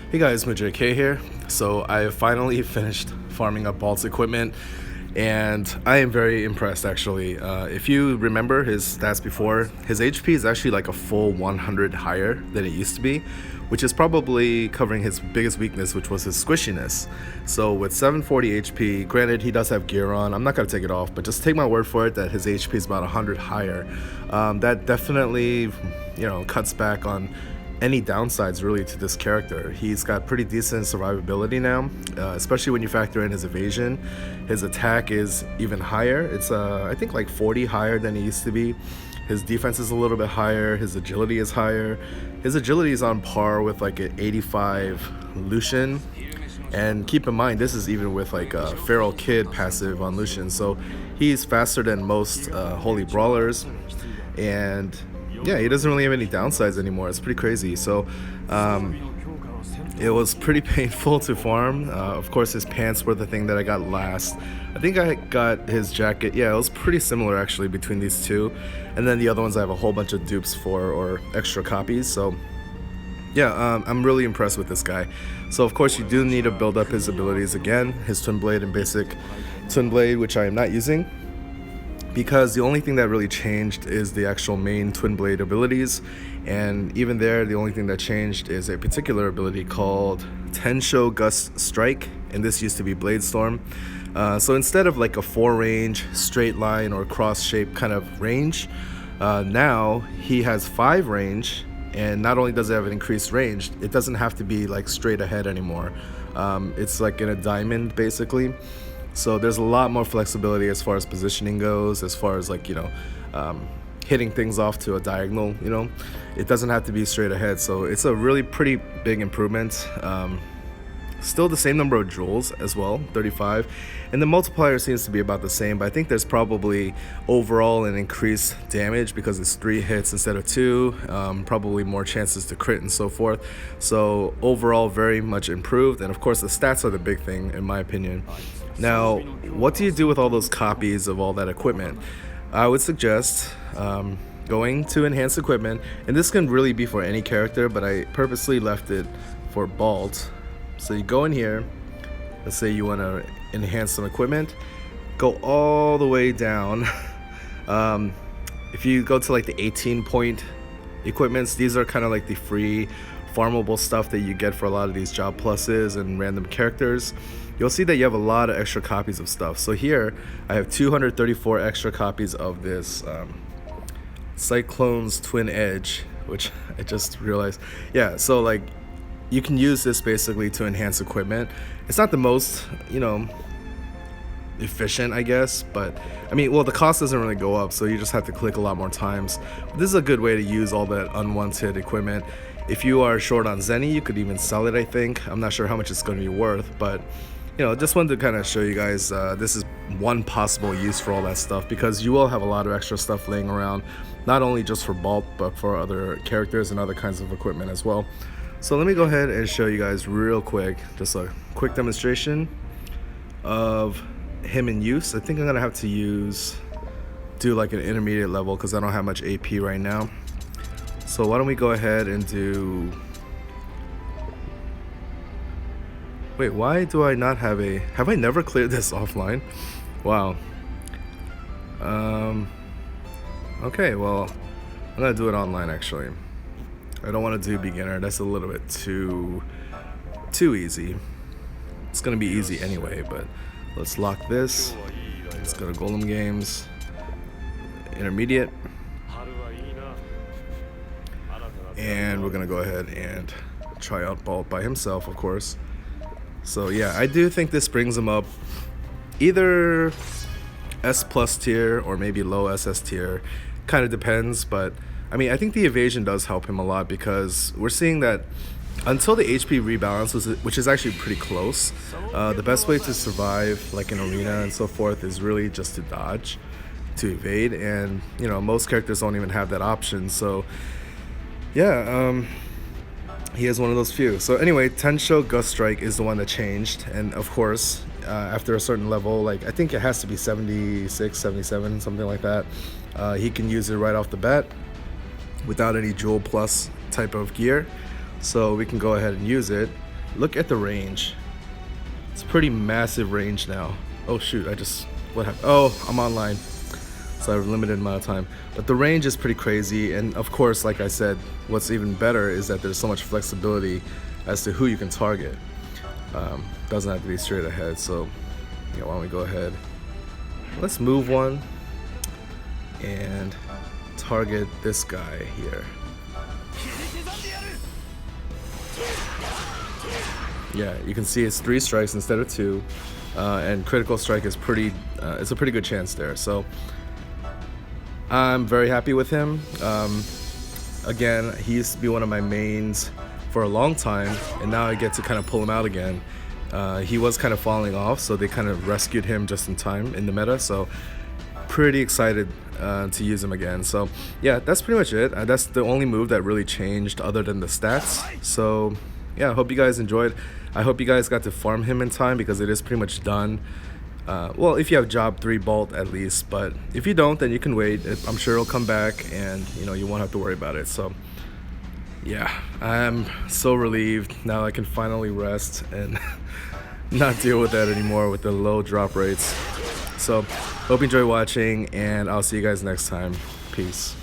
Hey guys, MajK here. So I have finally finished farming up Balt's equipment, and I am very impressed actually. If you remember his stats before, his HP is actually like a full 100 higher than it used to be, which is probably covering his biggest weakness, which was his squishiness. So with 740 HP, granted he does have gear on, I'm not going to take it off, but just take my word for it that his HP is about 100 higher. That definitely, cuts back on any downsides really to this character. He's got pretty decent survivability now, especially when you factor in his evasion. His attack is even higher. It's I think like 40 higher than it used to be. His defense is a little bit higher. His agility is higher. His agility is on par with like an 85 Lucian. And keep in mind, this is even with like a Feral Kid passive on Lucian. So he's faster than most Holy Brawlers. And yeah, he doesn't really have any downsides anymore. It's pretty crazy. So it was pretty painful to farm. Of course, his pants were the thing that I got last. I think I got his jacket. Yeah, it was pretty similar actually between these two. And then the other ones I have a whole bunch of dupes for, or extra copies. So yeah, I'm really impressed with this guy. So of course you do need to build up his abilities again. His Twin Blade and basic Twin Blade, which I am not using, because the only thing that really changed is the actual main Twin Blade abilities. And even there, the only thing that changed is a particular ability called Tensho Gust Strike, and this used to be Blade Storm. So instead of like a 4-range, straight line, or cross-shaped kind of range, now he has 5 range, and not only does it have an increased range, it doesn't have to be like straight ahead anymore. It's like in a diamond basically. So there's a lot more flexibility as far as positioning goes, as far as like, hitting things off to a diagonal, It doesn't have to be straight ahead. So it's a really pretty big improvement. Still the same number of joules as well, 35. And the multiplier seems to be about the same, but I think there's probably overall an increased damage because it's 3 hits instead of 2, probably more chances to crit and so forth. So overall very much improved, and of course the stats are the big thing in my opinion. Now, what do you do with all those copies of all that equipment? I would suggest going to enhanced equipment, and this can really be for any character, but I purposely left it for Balt. So you go in here, let's say you want to enhance some equipment, go all the way down. If you go to like the 18-point equipments, these are kind of like the free farmable stuff that you get for a lot of these job pluses and random characters. You'll see that you have a lot of extra copies of stuff. So here I have 234 extra copies of this Cyclone's Twin Edge, which I just realized. Yeah, so like you can use this basically to enhance equipment. It's not the most, efficient, I guess, but I mean, well, the cost doesn't really go up, so you just have to click a lot more times. But this is a good way to use all that unwanted equipment. If you are short on Zenny, you could even sell it, I think. I'm not sure how much it's going to be worth, but just wanted to kind of show you guys this is one possible use for all that stuff, because you will have a lot of extra stuff laying around, not only just for Balt, but for other characters and other kinds of equipment as well. So let me go ahead and show you guys real quick, just a quick demonstration of him in use. I think I'm gonna have to do like an intermediate level because I don't have much AP right now. So why don't we go ahead and do, wait, why do I not have have I never cleared this offline? Wow. Okay, well, I'm gonna do it online actually. I don't want to do beginner, that's a little bit too easy. It's gonna be easy anyway, but let's lock this. Let's go to Golem Games, intermediate, and we're gonna go ahead and try out Balt by himself, of course. So yeah, I do think this brings him up either S plus tier or maybe low SS tier, kind of depends. But I mean, I think the evasion does help him a lot, because we're seeing that until the HP rebalance, which is actually pretty close, the best way to survive like an arena and so forth is really just to dodge, to evade, and most characters don't even have that option. So yeah, he is one of those few. So anyway, Tensho Gust Strike is the one that changed, and of course after a certain level, like I think it has to be 76, 77, something like that, he can use it right off the bat without any Jewel Plus type of gear. So we can go ahead and use it. look at the range. It's pretty massive range now. Oh shoot, what happened? Oh, I'm online, so I have a limited amount of time. But the range is pretty crazy, and of course, like I said, what's even better is that there's so much flexibility as to who you can target. Doesn't have to be straight ahead, so yeah, why don't we go ahead. Let's move one and target this guy here. Yeah, you can see it's 3 strikes instead of 2, and critical strike is it's a pretty good chance there. So I'm very happy with him. Again, he used to be one of my mains for a long time, and now I get to kind of pull him out again. He was kind of falling off, so they kind of rescued him just in time in the meta. So pretty excited to use him again. So yeah, that's pretty much it. That's the only move that really changed other than the stats. So yeah, I hope you guys enjoyed. I hope you guys got to farm him in time, because it is pretty much done. Well, if you have job 3 Balt at least, but if you don't, then you can wait. I'm sure it'll come back, and you won't have to worry about it. So yeah, I'm so relieved now. I can finally rest and not deal with that anymore with the low drop rates. So hope you enjoy watching, and I'll see you guys next time. Peace.